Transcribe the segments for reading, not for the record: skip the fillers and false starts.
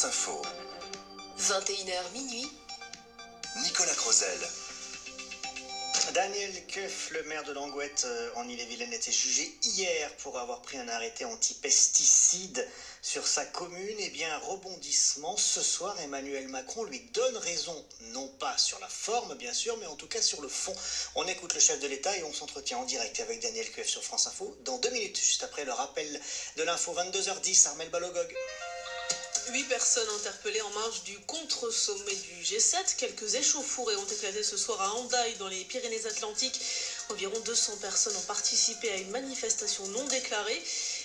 Info. 21h minuit. Nicolas Crozel. Daniel Keuf, le maire de Langouette en Ille-et-Vilaine, était jugé hier pour avoir pris un arrêté anti-pesticides sur sa commune. Eh bien, rebondissement, ce soir, Emmanuel Macron lui donne raison, non pas sur la forme, bien sûr, mais en tout cas sur le fond. On écoute le chef de l'État et on s'entretient en direct avec Daniel Keuf sur France Info dans 2 minutes, juste après le rappel de l'info. 22h10, Armel Balogog. 8 personnes interpellées en marge du contre-sommet du G7. Quelques échauffourées ont éclaté ce soir à Hendaye, dans les Pyrénées-Atlantiques. Environ 200 personnes ont participé à une manifestation non déclarée.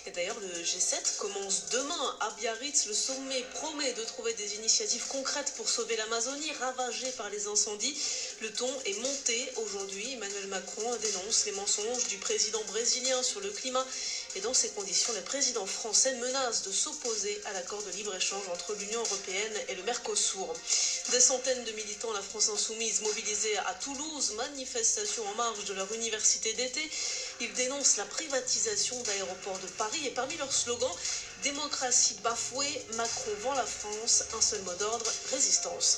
Et d'ailleurs, le G7 commence demain à Biarritz. Le sommet promet de trouver des initiatives concrètes pour sauver l'Amazonie, ravagée par les incendies. Le ton est monté aujourd'hui. Emmanuel Macron dénonce les mensonges du président brésilien sur le climat. Et dans ces conditions, le président français menace de s'opposer à l'accord de libre-échange entre l'Union européenne et le Mercosur. Des centaines de militants, la France insoumise, mobilisés à Toulouse, manifestation en marge de leur université d'été. Ils dénoncent la privatisation d'aéroports de Paris et parmi leurs slogans, démocratie bafouée, Macron vend la France, un seul mot d'ordre, résistance.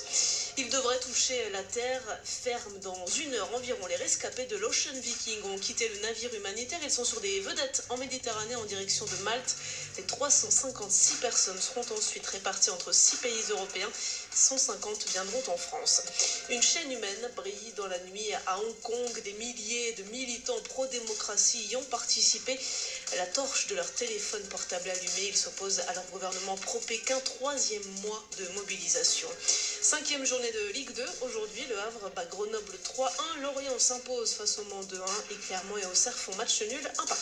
Ils devraient toucher la terre ferme dans 1 heure environ. Les rescapés de l'Ocean Viking ont quitté le navire humanitaire. Ils sont sur des vedettes en Méditerranée en direction de Malte. Les 356 personnes seront ensuite réparties entre 6 pays européens. 150 viendront en France. Une chaîne humaine brille dans la nuit à Hong Kong. Des milliers de militants pro-démocratie y ont participé. La torche de leur téléphone portable allumée, ils s'opposent à leur gouvernement pro-Pékin. 3e mois de mobilisation. 5e journée de Ligue 2. Aujourd'hui, Le Havre bat Grenoble 3-1. Lorient s'impose face au Mans 2-1 et Clermont et Auxerre font match nul 1-1.